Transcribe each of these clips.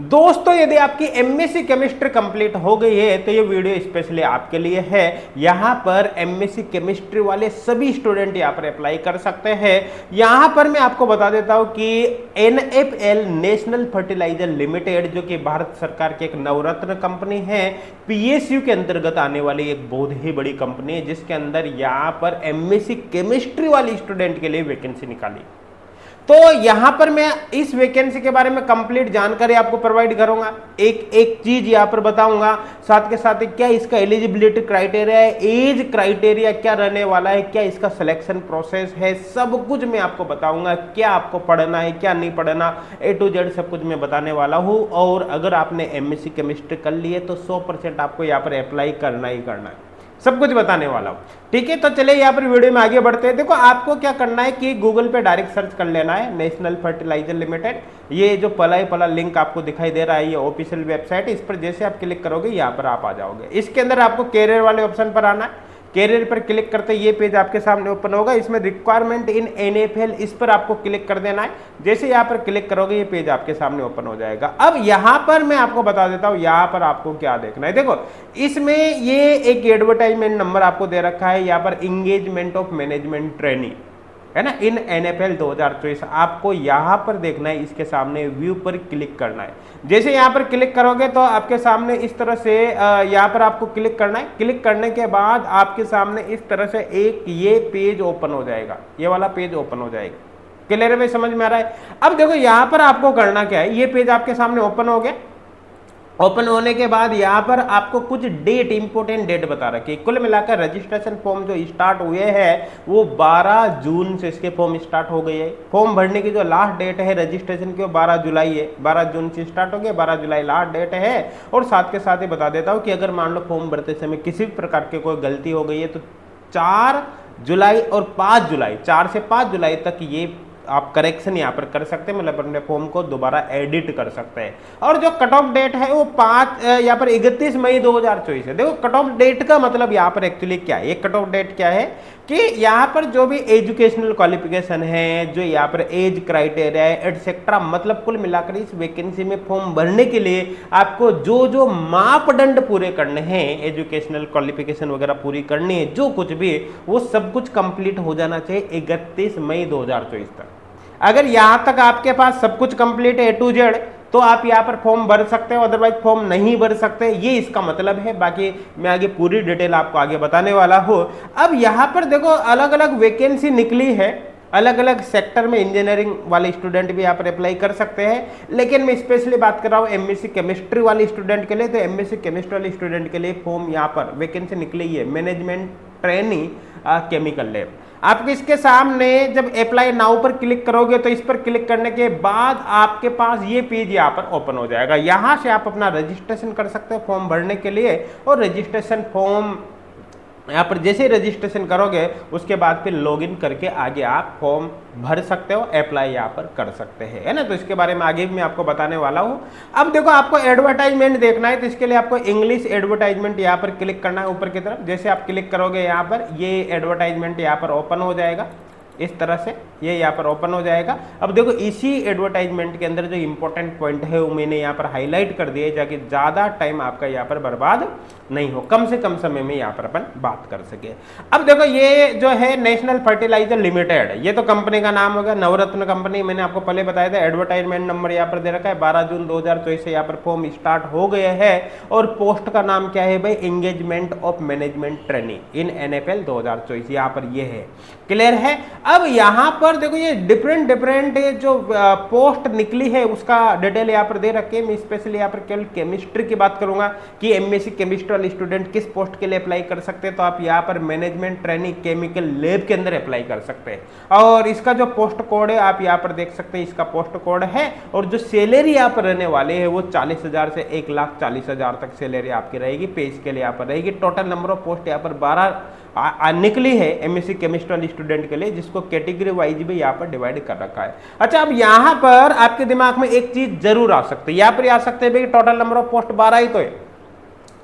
दोस्तों यदि आपकी एमएससी केमिस्ट्री कंप्लीट हो गई है तो ये वीडियो स्पेशली आपके लिए है। यहाँ पर एमएससी केमिस्ट्री वाले सभी स्टूडेंट यहाँ पर अप्लाई कर सकते हैं। यहाँ पर मैं आपको बता देता हूँ कि एनएफएल नेशनल फर्टिलाइजर लिमिटेड जो कि भारत सरकार की एक नवरत्न कंपनी है, पीएसयू के अंतर्गत आने वाली एक बहुत ही बड़ी कंपनी है, जिसके अंदर यहाँ पर एमएससी केमिस्ट्री वाली स्टूडेंट के लिए वैकेंसी निकाली। तो यहां पर मैं इस वैकेंसी के बारे में कंप्लीट जानकारी आपको प्रोवाइड करूंगा, एक एक चीज यहां पर बताऊंगा, साथ के साथ क्या इसका एलिजिबिलिटी क्राइटेरिया है, एज क्राइटेरिया क्या रहने वाला है, क्या इसका सिलेक्शन प्रोसेस है, सब कुछ मैं आपको बताऊंगा। क्या आपको पढ़ना है, क्या नहीं पढ़ना, ए टू जेड सब कुछ मैं बताने वाला हूं। और अगर आपने एमएससी केमिस्ट्री कर ली है तो 100% आपको यहाँ पर अप्लाई करना ही करना है, सब कुछ बताने वाला हूं। ठीक है, तो चलिए यहाँ पर वीडियो में आगे बढ़ते हैं। देखो आपको क्या करना है कि गूगल पे डायरेक्ट सर्च कर लेना है नेशनल फर्टिलाइजर लिमिटेड। ये जो पला लिंक आपको दिखाई दे रहा है, ये ऑफिशियल वेबसाइट है। इस पर जैसे आप क्लिक करोगे यहाँ पर आप आ जाओगे। इसके अंदर आपको कैरियर वाले ऑप्शन पर आना है। कैरियर पर क्लिक करते ये पेज आपके सामने ओपन होगा। इसमें रिक्वायरमेंट इन एनएफएल, इस पर आपको क्लिक कर देना है। जैसे यहाँ पर क्लिक करोगे ये पेज आपके सामने ओपन हो जाएगा। अब यहाँ पर मैं आपको बता देता हूँ यहाँ पर आपको क्या देखना है। देखो इसमें ये एक एडवर्टाइजमेंट नंबर आपको दे रखा है, यहाँ पर इंगेजमेंट ऑफ मैनेजमेंट ट्रेनिंग है ना, इन एनएफएल 2024। आपको यहाँ पर देखना है, इसके सामने व्यू पर क्लिक करना है। जैसे यहाँ पर क्लिक करोगे तो आपके सामने इस तरह से यहाँ पर आपको क्लिक करना है। क्लिक करने के बाद आपके सामने इस तरह से एक ये पेज ओपन हो जाएगा, ये वाला पेज ओपन हो जाएगा। क्लियर है, समझ में आ रहा है? अब देखो यहाँ पर आपको करना क्या है, ये पेज आपके सामने ओपन हो गया। ओपन होने के बाद यहाँ पर आपको कुछ डेट, इंपोर्टेंट डेट बता रखी है। कुल मिलाकर रजिस्ट्रेशन फॉर्म जो स्टार्ट हुए हैं वो 12 जून से इसके फॉर्म स्टार्ट हो गए है। फॉर्म भरने की जो लास्ट डेट है रजिस्ट्रेशन की वो 12 जुलाई है। 12 जून से स्टार्ट हो गया, 12 जुलाई लास्ट डेट है। और साथ के साथ ही बता देता हूँ कि अगर मान लो फॉर्म भरते समय किसी भी प्रकार की कोई गलती हो गई है तो 4 जुलाई और 5 जुलाई, 4 से 5 जुलाई तक ये आप करेक्शन यहाँ पर कर सकते हैं, मतलब अपने फॉर्म को दोबारा एडिट कर सकते हैं। और जो कट ऑफ डेट है वो यहाँ पर 31 मई 2024 है। देखो कट ऑफ डेट का मतलब यहाँ पर एक्चुअली क्या है, कट ऑफ डेट क्या है कि यहाँ पर जो भी एजुकेशनल क्वालिफिकेशन है, जो यहाँ पर एज क्राइटेरिया है एटसेट्रा, मतलब कुल मिलाकर इस वैकेंसी में फॉर्म भरने के लिए आपको जो जो मापदंड पूरे करने हैं, एजुकेशनल क्वालिफिकेशन वगैरह पूरी करनी है, जो कुछ भी वो सब कुछ कंप्लीट हो जाना चाहिए 31 मई 2024 तक। अगर यहां तक आपके पास सब कुछ कंप्लीट है ए टू जेड तो आप यहाँ पर फॉर्म भर सकते हो, अदरवाइज फॉर्म नहीं भर सकते, ये इसका मतलब है। बाकी मैं आगे पूरी डिटेल आपको आगे बताने वाला हूं। अब यहाँ पर देखो अलग अलग वैकेंसी निकली है, अलग अलग सेक्टर में इंजीनियरिंग वाले स्टूडेंट भी यहाँ पर अप्लाई कर सकते हैं, लेकिन मैं स्पेशली बात कर रहा हूँ एमएससी केमिस्ट्री वाले स्टूडेंट के लिए। तो एमएससी केमिस्ट्री वाले स्टूडेंट के लिए फॉर्म यहाँ पर वैकेंसी निकली है, मैनेजमेंट ट्रेनिंग केमिकल लैब। आपके इसके सामने जब अप्लाई नाउ पर क्लिक करोगे तो इस पर क्लिक करने के बाद आपके पास ये पेज यहाँ पर ओपन हो जाएगा। यहाँ से आप अपना रजिस्ट्रेशन कर सकते हो फॉर्म भरने के लिए। और रजिस्ट्रेशन फॉर्म यहाँ पर जैसे ही रजिस्ट्रेशन करोगे उसके बाद फिर लॉगिन करके आगे आप फॉर्म भर सकते हो, अप्लाई यहाँ पर कर सकते हैं, है ना। तो इसके बारे में आगे भी मैं आपको बताने वाला हूँ। अब देखो आपको एडवर्टाइजमेंट देखना है तो इसके लिए आपको इंग्लिश एडवर्टाइजमेंट यहाँ पर क्लिक करना है ऊपर की तरफ। जैसे आप क्लिक करोगे यहाँ पर ये एडवर्टाइजमेंट यहाँ पर ओपन हो जाएगा, इस तरह से ये यहाँ पर ओपन हो जाएगा। अब देखो इसी एडवर्टाइजमेंट के अंदर जो इंपॉर्टेंट पॉइंट है वो मैंने यहाँ पर हाईलाइट कर दिए ताकि ज़्यादा टाइम आपका यहाँ पर बर्बाद नहीं हो, कम से कम समय में यहाँ पर अपन बात कर सके। अब देखो ये जो है नेशनल फर्टिलाइजर लिमिटेड, ये तो कंपनी का नाम होगा, नवरत्न कंपनी। मैंने आपको पहले बताया था, एडवर्टाइजमेंट नंबर यहाँ पर दे रखा है, 12 जून 2024 से यहाँ पर फॉर्म स्टार्ट हो गए हैं। और पोस्ट का नाम क्या है भाई, engagement of management training in NFL 2024, यहाँ पर ये है। क्लियर है? अब यहाँ पर देखो ये डिफरेंट जो पोस्ट निकली है उसका डिटेल यहाँ पर दे रखे हैं। मैं स्पेशली यहाँ पर केवल केमिस्ट्री की बात करूंगा कि एमएससी केमिस्ट्री वाले स्टूडेंट किस पोस्ट के लिए अप्लाई कर सकते हैं। तो आप यहाँ पर मैनेजमेंट ट्रेनिंग केमिकल लैब के अंदर अप्लाई कर सकते हैं। और इसका जो पोस्ट कोड है आप यहाँ पर देख सकते हैं, इसका पोस्ट कोड है। और जो सैलरी यहाँ पर रहने वाले है वो 40,000 से 1,40,000 तक सैलरी आपकी रहेगी, पे इसके लिए यहाँ पर रहेगी। टोटल नंबर ऑफ पोस्ट यहाँ पर 12 निकली है एमएससी केमिस्ट्री वाले स्टूडेंट के लिए, जिसको कैटेगरी वाइज भी यहाँ पर डिवाइड कर रखा है। अच्छा, अब यहाँ पर आपके दिमाग में एक चीज जरूर आ सकती है, यहाँ पर आ सकते हैं भाई टोटल नंबर ऑफ पोस्ट 12 ही तो है,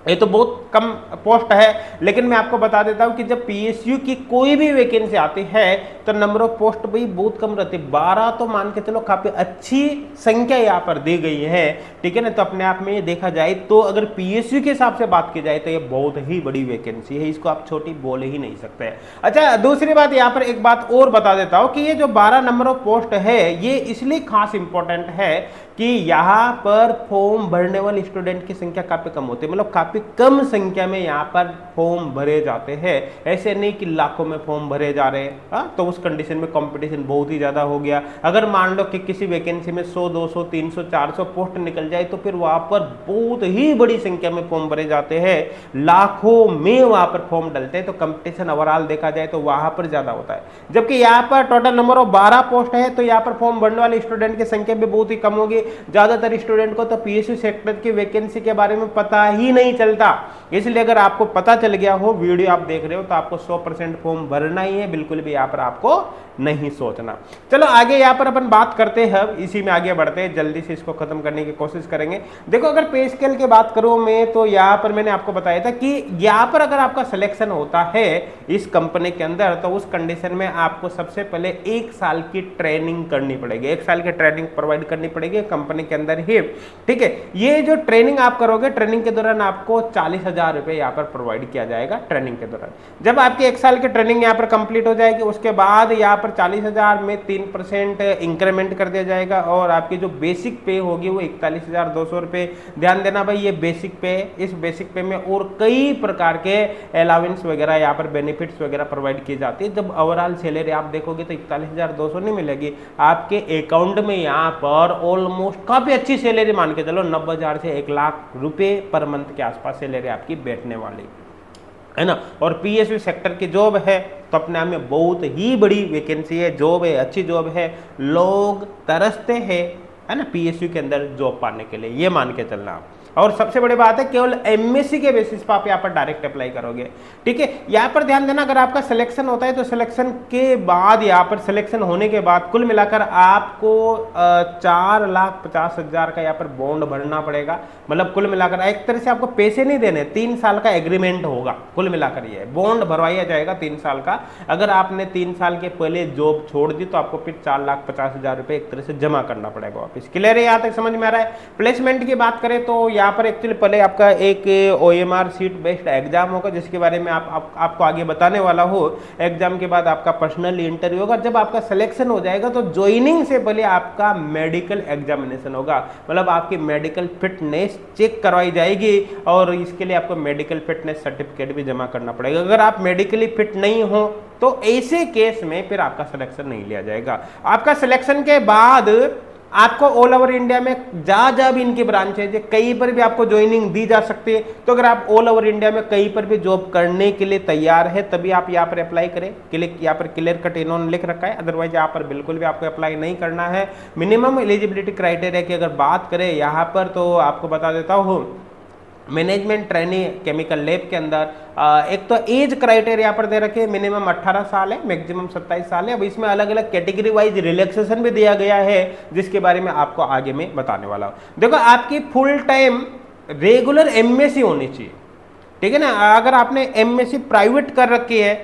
ये तो बहुत कम पोस्ट है। लेकिन मैं आपको बता देता हूं कि जब पीएसयू की कोई भी वैकेंसी आती है तो नंबर ऑफ पोस्ट भी बहुत कम रहती है। 12 तो मान के चलो काफी अच्छी संख्या यहाँ पर दी गई है, ठीक है ना। तो अपने आप में ये देखा जाए तो अगर पीएसयू के हिसाब से बात की जाए तो ये बहुत ही बड़ी वैकेंसी है, इसको आप छोटी बोल ही नहीं सकते। अच्छा, दूसरी बात यहाँ पर एक बात और बता देता हूं कि ये जो 12 नंबर ऑफ पोस्ट है ये इसलिए खास इंपॉर्टेंट है कि यहाँ पर फॉर्म भरने वाले स्टूडेंट की संख्या काफी कम होती है, मतलब काफी कम संख्या में यहाँ पर फॉर्म भरे जाते हैं। ऐसे नहीं कि लाखों में फॉर्म भरे जा रहे हैं, तो उस कंडीशन में कंपटीशन बहुत ही ज्यादा हो गया। अगर मान लो कि किसी वैकेंसी में 100, 200, 300, 400 पोस्ट निकल जाए तो फिर वहां पर बहुत ही बड़ी संख्या में फॉर्म भरे जाते हैं, लाखों में वहां पर फॉर्म डलते हैं, तो कंपटीशन ओवरऑल देखा जाए तो वहां पर ज्यादा होता है। जबकि यहाँ पर टोटल नंबर ऑफ 12 पोस्ट है तो यहाँ पर फॉर्म भरने वाले स्टूडेंट की संख्या भी बहुत ही कम होगी। ज्यादातर स्टूडेंट को तो पीएसयू सेक्टर की वैकेंसी के बारे में पता ही नहीं चलता, इसलिए अगर आपको पता चल गया हो, वीडियो आप देख रहे हो, तो आपको 100% फॉर्म भरना ही है, बिल्कुल भी यहाँ पर आपको नहीं सोचना। चलो आगे यहाँ पर अपन बात करते हैं, इसी में आगे बढ़ते हैं, जल्दी से इसको खत्म करने की कोशिश करेंगे। देखो अगर पे स्केल की बात करूं मैं तो यहाँ पर मैंने आपको बताया था कि यहाँ पर अगर आपका सिलेक्शन होता है इस कंपनी के अंदर तो उस कंडीशन में आपको सबसे पहले 1 साल की ट्रेनिंग करनी पड़ेगी, 1 साल की ट्रेनिंग प्रोवाइड करनी पड़ेगी कंपनी के अंदर ही, ठीक है। ये जो ट्रेनिंग आप करोगे, ट्रेनिंग के दौरान आपको 40,000 रुपए यहाँ पर प्रोवाइड किया जाएगा ट्रेनिंग के दौरान। जब आपकी 1 साल की ट्रेनिंग यहाँ पर कंप्लीट हो जाएगी उसके बाद यहाँ 40,000 में 3% इंक्रीमेंट कर दिया जाएगा और आपकी जो बेसिक पे होगी वो 41,200 रुपए। ध्यान देना भाई, ये बेसिक पे, इस बेसिक पे में और कई प्रकार के अलाउंस वगैरह यहाँ पर बेनिफिट्स वगैरह प्रोवाइड की जाती है। जब ओवरऑल सैलरी आप देखोगे तो 41,200 नहीं मिलेगी आपके अकाउंट में, यहाँ पर ऑलमोस्ट काफी अच्छी सैलरी मान के चलो 90,000 से 1 लाख रुपए पर मंथ के आसपास सैलरी आपकी बैठने वाली है ना। और पीएसयू सेक्टर की जॉब है तो अपने आप में बहुत ही बड़ी वैकेंसी है, जॉब है, अच्छी जॉब है, लोग तरसते हैं है ना पीएसयू के अंदर जॉब पाने के लिए, ये मान के चलना आप। और सबसे बड़ी बात है केवल एमएससी के बेसिस पर आप यहाँ पर डायरेक्ट अप्लाई करोगे, ठीक है। यहाँ पर ध्यान देना, अगर आपका सिलेक्शन होता है तो सिलेक्शन के बाद, यहाँ पर सिलेक्शन होने के बाद कुल मिलाकर आपको 4,50,000 का यहाँ पर बॉन्ड भरना पड़ेगा। मतलब कुल मिलाकर एक तरह से आपको पैसे नहीं देने, 3 साल का एग्रीमेंट होगा, कुल मिलाकर ये बॉन्ड भरवाया जाएगा 3 साल का। अगर आपने 3 साल के पहले जॉब छोड़ दी तो आपको फिर 4,50,000 रुपए एक तरह से जमा करना पड़ेगा वापस। क्लियर है, यहाँ तक समझ में आ रहा है। प्लेसमेंट की बात करें तो यहाँ पर एक्चुअली पहले आपका एक OMR सीट बेस्ड एग्जाम होगा जिसके बारे में आपको आगे बताने वाला हो। एग्जाम के बाद आपका पर्सनल इंटरव्यू होगा। जब आपका सिलेक्शन हो जाएगा तो ज्वाइनिंग से पहले आपका मेडिकल एग्जामिनेशन होगा, मतलब आपकी मेडिकल फिटनेस चेक करवाई जाएगी और इसके लिए आपको मेडिकल फिटनेस सर्टिफिकेट भी जमा करना पड़ेगा। अगर आप मेडिकली फिट नहीं हो तो ऐसे केस में फिर आपका सिलेक्शन नहीं लिया जाएगा। आपका सिलेक्शन के बाद आपको ऑल ओवर इंडिया में जहां भी इनकी ब्रांच है कहीं पर भी आपको ज्वाइनिंग दी जा सकती है। तो अगर आप ऑल ओवर इंडिया में कहीं पर भी जॉब करने के लिए तैयार है तभी आप यहाँ पर अप्लाई करें। यहाँ पर क्लियर कट इन्होंने लिख रखा है, अदरवाइज यहाँ पर बिल्कुल भी आपको अप्लाई नहीं करना है। मिनिमम एलिजिबिलिटी क्राइटेरिया की अगर बात करें यहाँ पर तो आपको बता देता हूँ, मैनेजमेंट ट्रेनिंग केमिकल लैब के अंदर एक तो एज क्राइटेरिया पर दे रखे मिनिमम 18 साल है, मैक्सिमम 27 साल है। अब इसमें अलग अलग कैटेगरी वाइज रिलैक्सेशन भी दिया गया है जिसके बारे में आपको आगे में बताने वाला हूं। देखो आपकी फुल टाइम रेगुलर एमएससी होनी चाहिए, ठीक है ना। अगर आपने एमएससी प्राइवेट कर रखी है,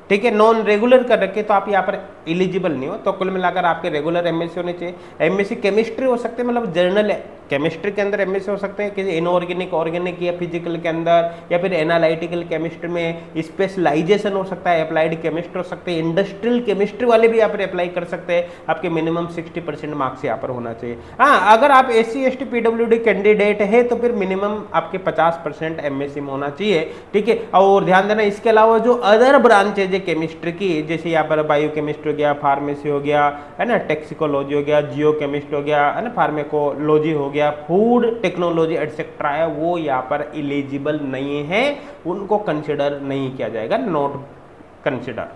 ठीक है, नॉन रेगुलर कर रखे तो आप यहाँ पर एलिजिबल नहीं हो। तो कुल मिलाकर आपके रेगुलर एमएससी होने चाहिए। एमएससी केमिस्ट्री हो सकते हैं, मतलब जर्नल केमिस्ट्री के अंदर एमएससी हो सकते हैं, किसी इनऑर्गेनिक, ऑर्गेनिक या फिजिकल के अंदर, या फिर एनालिटिकल केमिस्ट्री में स्पेशलाइजेशन हो सकता है, अप्लाइड केमिस्ट्री हो सकते हैं, इंडस्ट्रियल केमिस्ट्री वाले भी यहाँ पर अप्लाई कर सकते हैं। आपके मिनिमम 60% मार्क्स यहाँ पर होना चाहिए। हाँ, अगर आप SC ST PWD कैंडिडेट है तो फिर मिनिमम आपके 50% एमएससी में होना चाहिए, ठीक है। और ध्यान देना इसके अलावा जो अदर ब्रांचेज है केमिस्ट्री की, जैसे यहाँ पर बायोकेमिस्ट्री हो गया, फार्मेसी हो गया, है ना, टैक्सिकोलॉजी हो गया, जियो केमिस्ट हो गया, है ना, फार्मेकोलॉजी हो गया, फूड टेक्नोलॉजी एटसेट्रा है, वो यहाँ पर एलिजिबल नहीं है, उनको कंसिडर नहीं किया जाएगा, नॉट कंसिडर।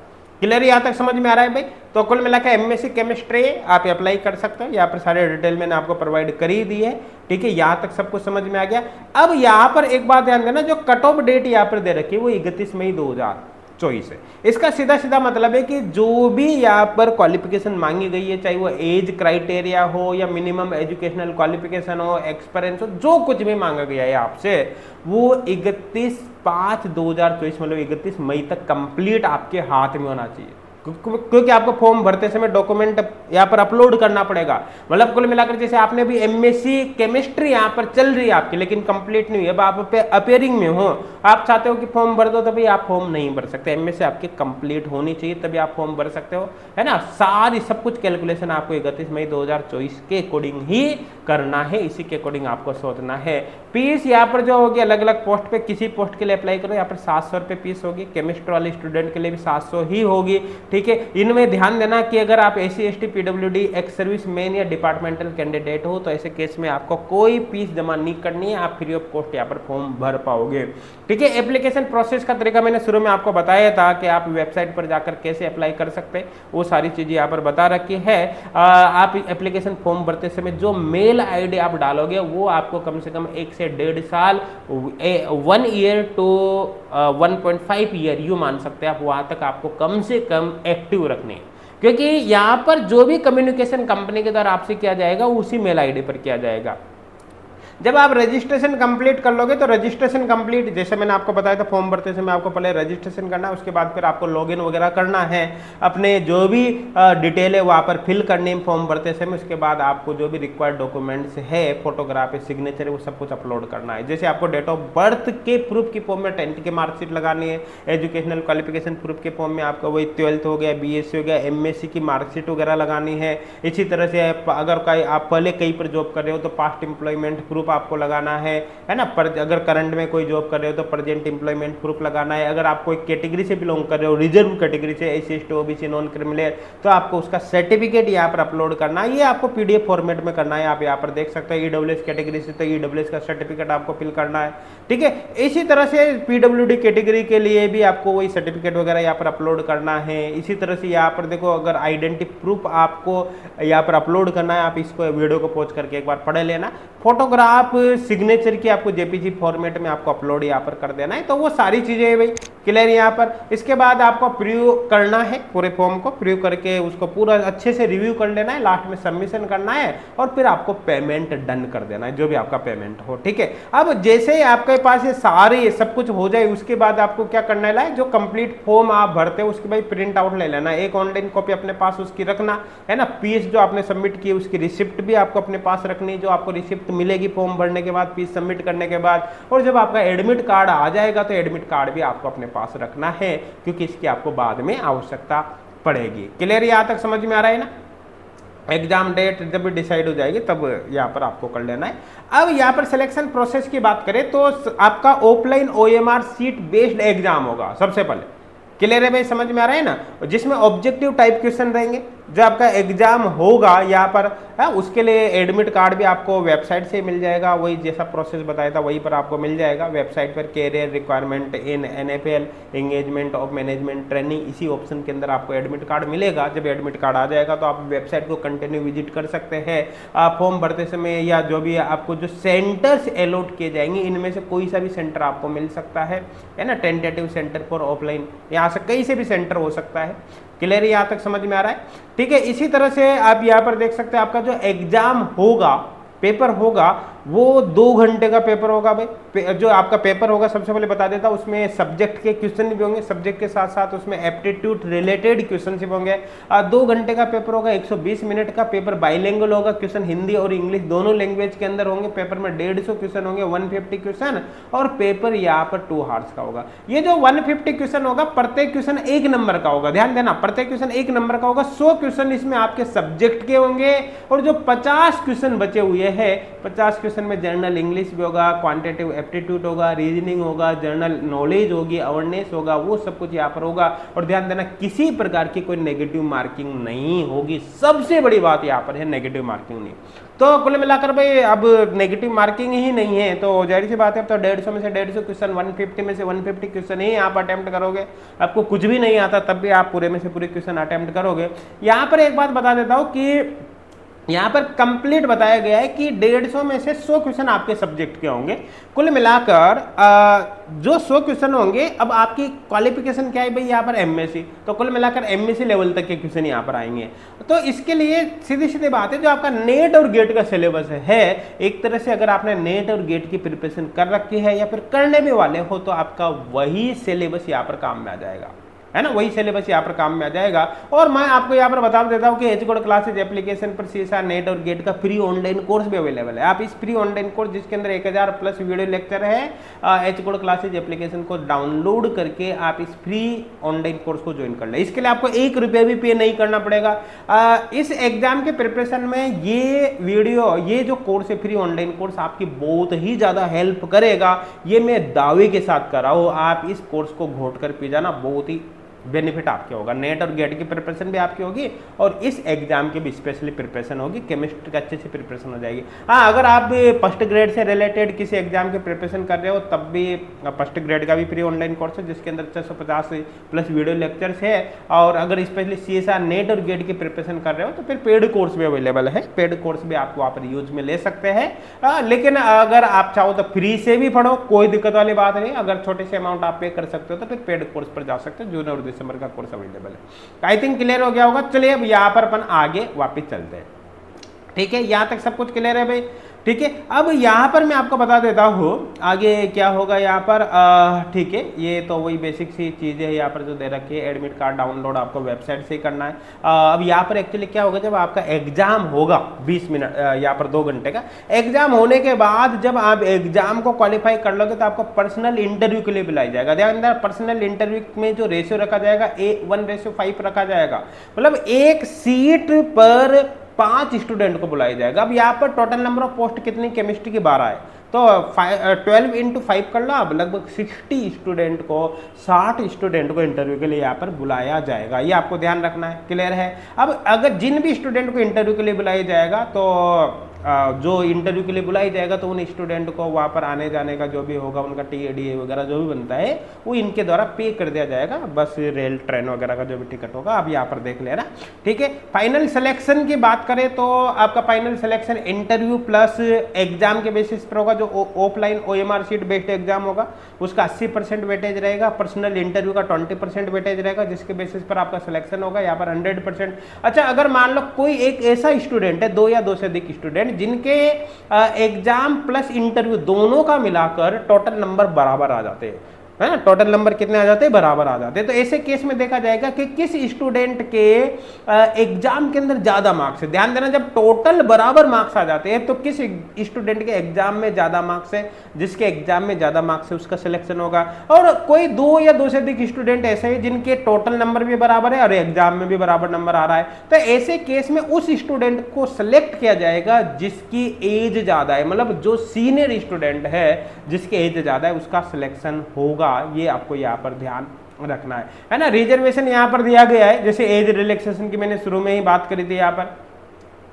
क्लियर, यहाँ तक समझ में आ रहा है भाई। तो कुल मिलाकर एमएससी केमिस्ट्री आप अप्लाई कर सकते हो। यहाँ पर सारे डिटेल मैंने आपको प्रोवाइड कर ही दी है, ठीक है। यहाँ तक सब कुछ समझ में आ गया। अब यहाँ पर एक बात ध्यान देना, जो कट ऑफ डेट यहाँ पर दे रखी है वो 31 मई 2024 है। इसका सीधा सीधा मतलब है कि जो भी यहाँ पर क्वालिफिकेशन मांगी गई है, चाहे वो एज क्राइटेरिया हो या मिनिमम एजुकेशनल क्वालिफिकेशन हो, एक्सपीरियंस हो, जो कुछ भी मांगा गया है आपसे, वो 31/5/2024 मतलब 31 मई तक कंप्लीट आपके हाथ में होना चाहिए। क्योंकि आपको फॉर्म भरते समय डॉक्यूमेंट यहाँ पर अपलोड करना पड़ेगा। मतलब कुल मिलाकर जैसे आपने भी एमएससी केमिस्ट्री यहाँ पर चल रही है आपकी, लेकिन कंप्लीट नहीं हुई, अब आप पे अपेयरिंग में हो, आप चाहते हो कि फॉर्म भर दो, तभी आप फॉर्म नहीं भर सकते। एमएससी आपकी कंप्लीट होनी चाहिए तभी आप फॉर्म भर सकते हो, है ना। सारी सब कुछ कैलकुलेशन आपको 31 मई 2024 के अकॉर्डिंग ही करना है, इसी के अकॉर्डिंग आपको सोचना है। फीस यहाँ पर जो होगी अलग अलग पोस्ट पे, किसी पोस्ट के लिए अप्लाई करो, यहाँ पर 700 रुपये फीस होगी। केमिस्ट्री वाले स्टूडेंट के लिए भी 700 ही होगी, ठीक है। इनमें ध्यान देना कि अगर आप SC ST PWD ex service man या डिपार्टमेंटल कैंडिडेट हो तो ऐसे केस में आपको कोई फीस जमा नहीं करनी है, आप फ्री ऑफ कॉस्ट यहाँ पर फॉर्म भर पाओगे, ठीक है। एप्लीकेशन प्रोसेस का तरीका मैंने शुरू में आपको बताया था कि आप वेबसाइट पर जाकर कैसे अप्लाई कर सकते हैं, वो सारी चीजें यहाँ पर बता रखी है। आप एप्लीकेशन फॉर्म भरते समय जो मेल ID आप डालोगे वो आपको कम से कम 1 से 1.5 साल 1 ईयर टू 1.5 ईयर यूं मान सकते हैं आप, वहां तक आपको कम से कम एक्टिव रखने हैं, क्योंकि यहाँ पर जो भी कम्युनिकेशन कंपनी के द्वारा आपसे किया जाएगा उसी मेल ID पर किया जाएगा। जब आप रजिस्ट्रेशन कंप्लीट कर लोगे तो रजिस्ट्रेशन कंप्लीट, जैसे मैंने आपको बताया था फॉर्म भरते समय आपको पहले रजिस्ट्रेशन करना है, उसके बाद फिर आपको लॉगिन वगैरह करना है, अपने जो भी डिटेल है वहाँ पर फिल करनी है फॉर्म भरते समय। उसके बाद आपको जो भी रिक्वायर्ड डॉक्यूमेंट्स है, फोटोग्राफ है, सिग्नेचर है, वो सब कुछ अपलोड करना है। जैसे आपको डेट ऑफ बर्थ के प्रूफ की फॉर्म में 10th की मार्कशीट लगानी है, एजुकेशनल क्वालिफिकेशन प्रूफ के फॉर्म में आपका वही 12th हो गया, BSc हो गया, MSc की मार्कशीट वगैरह लगानी है। इसी तरह से अगर आप पहले कहीं पर जॉब कर रहे हो तो पास्ट एम्प्लॉयमेंट प्रूफ आपको लगाना है ना। पर अगर करंट में कोई जॉब कर रहे हो तो प्रेजेंट एम्प्लॉयमेंट प्रूफ लगाना है। अगर आप कोई कैटेगरी से बिलोंग कर रहे हो, रिजर्व कैटेगरी से, SC ST OBC non criminal, तो आपको उसका सर्टिफिकेट यहाँ पर अपलोड करना है। ये आपको PDF फॉर्मेट में करना है, आप यहाँ पर देख सकते हैं। EWS कैटेगरी से तो EWS का सर्टिफिकेट आपको फिल करना है, ठीक है। इसी तरह से PWD कैटेगरी के लिए भी आपको वही सर्टिफिकेट वगैरह यहाँ पर अपलोड करना है। इसी तरह से यहाँ पर देखो, अगर आइडेंटिटी प्रूफ आपको यहाँ पर अपलोड करना है, आप इसको वीडियो को पॉज करके एक बार पढ़ लेना। फोटोग्राफ सिग्नेचर की आपको JPG फॉर्मेट में आपको अपलोड यहाँ पर कर देना है। तो वो सारी चीजें है भाई क्लियर यहाँ पर। इसके बाद आपको प्रीव्यू करना है, पूरे फॉर्म को प्रीव्यू करके उसको पूरा अच्छे से रिव्यू कर लेना है, लास्ट में सबमिशन करना है और फिर आपको पेमेंट डन कर देना है, जो भी आपका पेमेंट हो, ठीक है। अब जैसे ही आपके पास ये सारे सब कुछ हो जाए उसके बाद आपको क्या करना है, जो कंप्लीट फॉर्म आप भरते हो उसकी भाई प्रिंट आउट ले लेना, एक ऑनलाइन कॉपी अपने पास उसकी रखना है ना। फीस जो आपने सबमिट की उसकी रिसिप्ट भी आपको अपने पास रखनी है, जो आपको रिसिप्ट मिलेगी फॉर्म भरने के बाद, फीस सबमिट करने के बाद। और जब आपका एडमिट कार्ड आ जाएगा तो एडमिट कार्ड भी आपको अपने पास रखना है, क्योंकि इसकी आपको बाद में आवश्यकता पड़ेगी। क्लियर यहां तक समझ में आ रहा है ना। एग्जाम डेट जब भी डिसाइड हो जाएगी तब यहाँ पर आपको कर लेना है। अब यहाँ पर सिलेक्शन प्रोसेस की बात करें तो आपका offline OMR seat based exam होगा सबसे पहले। क्लियर है भाई, समझ में आ रहा है ना। जिसमें ऑब्जेक्टिव टाइप क्वेश्चन रहेंगे। जो आपका एग्जाम होगा यहाँ पर है, उसके लिए एडमिट कार्ड भी आपको वेबसाइट से मिल जाएगा, वही जैसा प्रोसेस बताया था वहीं पर आपको मिल जाएगा। वेबसाइट पर career requirement in NFL engagement of management training, इसी ऑप्शन के अंदर आपको एडमिट कार्ड मिलेगा। जब एडमिट कार्ड आ जाएगा तो आप वेबसाइट को कंटिन्यू विजिट कर सकते हैं। आप फॉर्म भरते समय या जो भी आपको जो सेंटर्स अलॉट किए जाएंगे, इनमें से कोई सा भी सेंटर आपको मिल सकता है ना। टेंटेटिव सेंटर फॉर ऑफलाइन, यहाँ से कहीं से भी सेंटर हो सकता है। क्लियर है, यहाँ तक समझ में आ रहा है, ठीक है। इसी तरह से आप यहाँ पर देख सकते हैं आपका जो एग्जाम होगा, पेपर होगा, वो 2 घंटे का पेपर होगा भाई। जो आपका पेपर होगा सबसे पहले बता देता हूं, उसमें सब्जेक्ट के क्वेश्चन भी होंगे, सब्जेक्ट के साथ साथ उसमें एप्टीट्यूड रिलेटेड क्वेश्चन भी होंगे। 2 घंटे का पेपर होगा, 120 मिनट का पेपर, बाइलिंगुअल होगा, क्वेश्चन हिंदी और इंग्लिश दोनों लैंग्वेज के अंदर होंगे। पेपर में 150 क्वेश्चन होंगे, 150 क्वेश्चन, और पेपर यहाँ पर 2 आवर्स का होगा। ये जो 150 क्वेश्चन होगा, प्रत्येक क्वेश्चन 1 नंबर का होगा, ध्यान देना, प्रत्येक क्वेश्चन 1 नंबर का होगा। 100 क्वेश्चन इसमें आपके सब्जेक्ट के होंगे, और जो 50 क्वेश्चन बचे हुए हैं, 50 क्वेश्चन में जनरल इंग्लिश भी होगा, क्वांटिटेटिव एप्टीट्यूड होगा, रीजनिंग होगा, जनरल नॉलेज होगी, अवेयरनेस होगा, वो सब कुछ यहाँ पर होगा। और ध्यान देना, किसी प्रकार की कोई नेगेटिव मार्किंग नहीं होगी। सबसे बड़ी बात यहाँ पर है नेगेटिव मार्किंग नहीं। तो कुल मिलाकर भाई अब नेगेटिव मार्किंग ही नहीं है, तो जाहिर सी बात है अब तो 150 में से 150 क्वेश्चन, 150 में से 150 क्वेश्चन ही आप अटेम्प्ट करोगे। आपको कुछ भी नहीं आता तब भी आप पूरे में से पूरे क्वेश्चन अटेम्प्ट करोगे। यहाँ पर एक बात बता देता हूँ कि यहाँ पर कंप्लीट बताया गया है कि 150 में से 100 क्वेश्चन आपके सब्जेक्ट के होंगे। कुल मिलाकर जो 100 क्वेश्चन होंगे, अब आपकी क्वालिफिकेशन क्या है भाई, यहाँ पर MSc, तो कुल मिलाकर MSc लेवल तक के क्वेश्चन यहाँ पर आएंगे। तो इसके लिए सीधी सीधी बात है, जो आपका नेट और गेट का सिलेबस है, एक तरह से अगर आपने नेट और गेट की प्रिपरेशन कर रखी है या फिर करने भी वाले हो, तो आपका वही सिलेबस यहाँ पर काम में आ जाएगा। है ना, वही सिलेबस यहाँ पर काम में आ जाएगा। और मैं आपको यहाँ पर बता देता हूँ कि एच कोड क्लासेज एप्लीकेशन पर CSR नेट और गेट का फ्री ऑनलाइन कोर्स भी अवेलेबल है। आप इस फ्री ऑनलाइन कोर्स जिसके अंदर 1000 प्लस वीडियो लेक्चर है, एच कोड क्लासेज एप्लीकेशन को डाउनलोड करके आप इस फ्री ऑनलाइन कोर्स को ज्वाइन कर ले। इसके लिए आपको 1 रुपया भी पे नहीं करना पड़ेगा। इस एग्जाम के प्रिपरेशन में ये वीडियो, ये जो कोर्स है फ्री ऑनलाइन कोर्स, आपकी बहुत ही ज्यादा हेल्प करेगा। ये मैं दावे के साथ कर रहा हूँ। आप इस कोर्स को घोट कर पी जाना, बहुत ही बेनिफिट आपके होगा। नेट और गेट की प्रिपरेशन भी आपकी होगी और इस एग्जाम की भी स्पेशली प्रिपरेशन होगी। केमिस्ट्री का अच्छे से प्रिपरेशन हो जाएगी। हाँ, अगर आप फर्स्ट ग्रेड से रिलेटेड किसी एग्जाम की प्रिपरेशन कर रहे हो तब भी फर्स्ट ग्रेड का भी फ्री ऑनलाइन कोर्स है जिसके अंदर 650 प्लस वीडियो लेक्चर्स है। और अगर स्पेशली CSR नेट और गेट की प्रिपरेशन कर रहे हो तो फिर पेड कोर्स भी अवेलेबल है। पेड कोर्स भी आप वहाँ पर यूज में ले सकते हैं। लेकिन अगर आप चाहो तो फ्री से भी पढ़ो, कोई दिक्कत वाली बात नहीं। अगर छोटे से अमाउंट आप पे कर सकते हो तो फिर पेड कोर्स पर जा सकते हो। जून और दिसंबर का कोर्स अवेलेबल है। आई थिंक क्लियर हो गया होगा। चलिए अब यहां पर अपन आगे वापस चलते हैं। ठीक है, यहां तक सब कुछ क्लियर है भाई। ठीक है, अब यहाँ पर मैं आपको बता देता हूँ आगे क्या होगा यहाँ पर। ठीक है, ये तो वही बेसिक सी चीज़ है यहाँ पर जो दे रखी है। एडमिट कार्ड डाउनलोड आपको वेबसाइट से ही करना है। अब यहाँ पर एक्चुअली क्या होगा, जब आपका एग्जाम होगा 20 मिनट, यहाँ पर 2 घंटे का एग्जाम होने के बाद जब आप एग्जाम को क्वालिफाई कर लोगे तो आपको पर्सनल इंटरव्यू के लिए बुलाया जाएगा। ध्यान देना, पर्सनल इंटरव्यू में जो रेशियो रखा जाएगा 1:5 रखा जाएगा। मतलब एक सीट पर 5 स्टूडेंट को बुलाया जाएगा। अब यहाँ पर टोटल नंबर ऑफ पोस्ट कितनी, केमिस्ट्री की 12 है तो 12 × 5 कर लो। अब लगभग 60 स्टूडेंट को, 60 स्टूडेंट को इंटरव्यू के लिए यहाँ पर बुलाया जाएगा। ये आपको ध्यान रखना है। क्लियर है। अब अगर जिन भी स्टूडेंट को इंटरव्यू के लिए बुलाया जाएगा तो जो इंटरव्यू के लिए बुलाई जाएगा तो उन स्टूडेंट को वहाँ पर आने जाने का जो भी होगा, उनका TADA वगैरह जो भी बनता है वो इनके द्वारा पे कर दिया जाएगा। बस रेल ट्रेन वगैरह का जो भी टिकट होगा आप यहाँ पर देख लेना। ठीक है, फाइनल सिलेक्शन की बात करें तो आपका final selection interview plus exam के बेसिस पर होगा। जो offline OMR sheet based exam होगा उसका 80% वेटेज रहेगा। पर्सनल इंटरव्यू का 20% वेटेज रहेगा जिसके बेसिस पर आपका सिलेक्शन होगा। यहाँ पर 100%। अच्छा, अगर मान लो कोई एक ऐसा स्टूडेंट है, 2 या 2 से अधिक स्टूडेंट जिनके एग्जाम प्लस इंटरव्यू दोनों का मिलाकर टोटल नंबर बराबर आ जाते हैं, है ना, टोटल नंबर कितने आ जाते हैं, बराबर आ जाते हैं। तो ऐसे केस में देखा जाएगा कि किस स्टूडेंट के एग्जाम के अंदर ज्यादा मार्क्स है। ध्यान देना, जब टोटल बराबर मार्क्स आ जाते हैं तो किस स्टूडेंट के एग्जाम में ज्यादा मार्क्स है, जिसके एग्जाम में ज्यादा मार्क्स है उसका सिलेक्शन होगा। और कोई 2 या 2 से अधिक स्टूडेंट ऐसे हैं जिनके टोटल नंबर भी बराबर है और एग्जाम में भी बराबर नंबर आ रहा है, तो ऐसे केस में उस स्टूडेंट को सिलेक्ट किया जाएगा जिसकी एज ज्यादा है। मतलब जो सीनियर स्टूडेंट है जिसकी एज ज्यादा है उसका सिलेक्शन होगा। ये आपको यहाँ पर ध्यान रखना है ना। रिजर्वेशन यहाँ पर दिया गया है, जैसे एज रिलैक्सेशन की मैंने शुरू में ही बात करी थी यहाँ पर,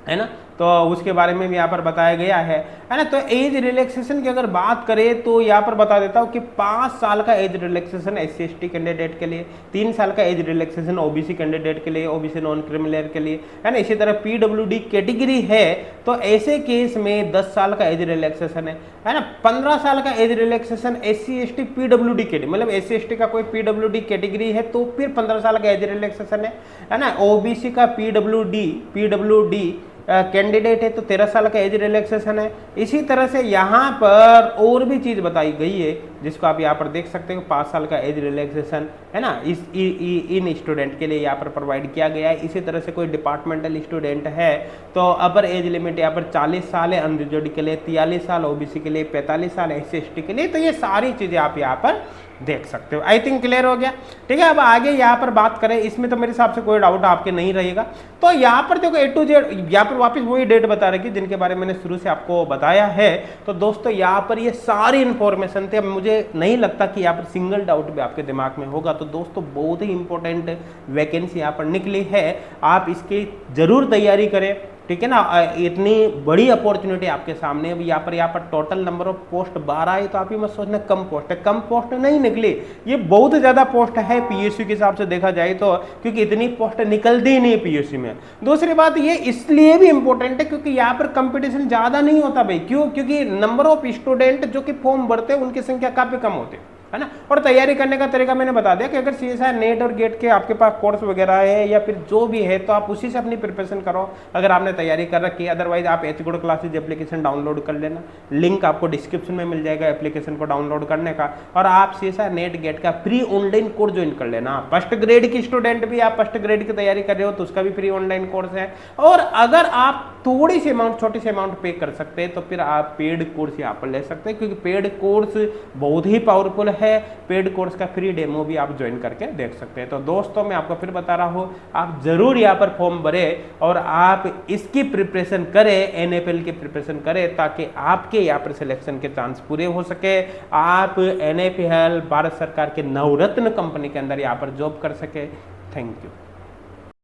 है ना, तो उसके बारे में भी यहाँ पर बताया गया है ना। तो एज रिलैक्सेशन की अगर बात करें तो यहाँ पर बता देता हूँ कि 5 साल का एज रिलैक्सेशन SC/ST कैंडिडेट के लिए, 3 साल का एज रिलैक्सेशन OBC कैंडिडेट के लिए, OBC नॉन क्रिमिनल के लिए, है ना। इसी तरह PWD कैटेगरी है तो ऐसे केस में 10 साल का एज रिलैक्सेशन है ना। 15 साल का age relaxation SC/ST PWD category, मतलब SC/ST का कोई PWD कैटेगरी है तो फिर 15 साल का एज रिलैक्सेशन है ना। OBC का PWD कैंडिडेट है तो 13 साल का एज रिलैक्सेशन है। इसी तरह से यहाँ पर और भी चीज बताई गई है जिसको आप यहाँ पर देख सकते हो, 5 साल का एज रिलैक्सेशन, है ना, इन स्टूडेंट के लिए यहाँ पर प्रोवाइड किया गया है। इसी तरह से कोई डिपार्टमेंटल स्टूडेंट है तो अपर एज लिमिट यहाँ पर 40 साल है, अनरिजर्व्ड के लिए 43 साल, OBC के लिए 45 साल, SC/ST के लिए। तो ये सारी चीजें आप यहाँ पर देख सकते हो। आई थिंक क्लियर हो गया। ठीक है, अब आगे यहाँ पर बात करें, इसमें तो मेरे हिसाब से कोई डाउट आपके नहीं रहेगा। तो यहाँ पर देखो A to Z, यहाँ पर वापस वही डेट बता रखी जिनके बारे में मैंने शुरू से आपको बताया है। तो दोस्तों यहाँ पर ये सारी इंफॉर्मेशन थी। अब मुझे नहीं लगता कि यहाँ पर सिंगल डाउट भी आपके दिमाग में होगा। तो दोस्तों बहुत ही इंपॉर्टेंट वैकेंसी यहाँ पर निकली है, आप इसकी जरूर तैयारी करें। ठीक है ना, इतनी बड़ी अपॉर्चुनिटी आपके सामने। अब यहाँ पर टोटल नंबर ऑफ पोस्ट 12 है तो आप ही मत सोचना कम पोस्ट है। कम पोस्ट नहीं निकली, ये बहुत ज्यादा पोस्ट है PSU के हिसाब से देखा जाए तो, क्योंकि इतनी पोस्ट निकलती ही नहीं PSU में। दूसरी बात ये इसलिए भी इंपॉर्टेंट है क्योंकि यहाँ पर कंपटीशन ज्यादा नहीं होता भाई। क्यों? क्योंकि नंबर ऑफ स्टूडेंट जो कि फॉर्म भरते हैं उनकी संख्या काफी कम होती है। है ना। और तैयारी करने का तरीका मैंने बता दिया कि अगर CSIR नेट और गेट के आपके पास कोर्स वगैरह है या फिर जो भी है तो आप उसी से अपनी प्रिपरेशन करो अगर आपने तैयारी कर रखी है। अदरवाइज आप एचगुड क्लासेज एप्लीकेशन डाउनलोड कर लेना, लिंक आपको डिस्क्रिप्शन में मिल जाएगा एप्लीकेशन को डाउनलोड करने का, और आप CSIR नेट गेट का फ्री ऑनलाइन कोर्स ज्वाइन कर लेना। फर्स्ट ग्रेड की स्टूडेंट भी, आप फर्स्ट ग्रेड की तैयारी कर रहे हो तो उसका भी फ्री ऑनलाइन कोर्स है। और अगर आप थोड़ी सी अमाउंट, छोटी सी अमाउंट पे कर सकते हैं तो फिर आप पेड कोर्स यहाँ पर ले सकते हैं, क्योंकि पेड कोर्स बहुत ही पावरफुल है। पेड कोर्स का फ्री डेमो भी आप ज्वाइन करके देख सकते हैं। तो दोस्तों मैं आपको फिर बता रहा हूँ, आप जरूर यहाँ पर फॉर्म भरें और आप इसकी प्रिपरेशन करें, NFL की प्रिपरेशन करें, ताकि आपके यहाँ पर सिलेक्शन के चांस पूरे हो सके। आप NFL भारत सरकार के नवरत्न कंपनी के अंदर यहाँ पर जॉब कर सके। Thank you.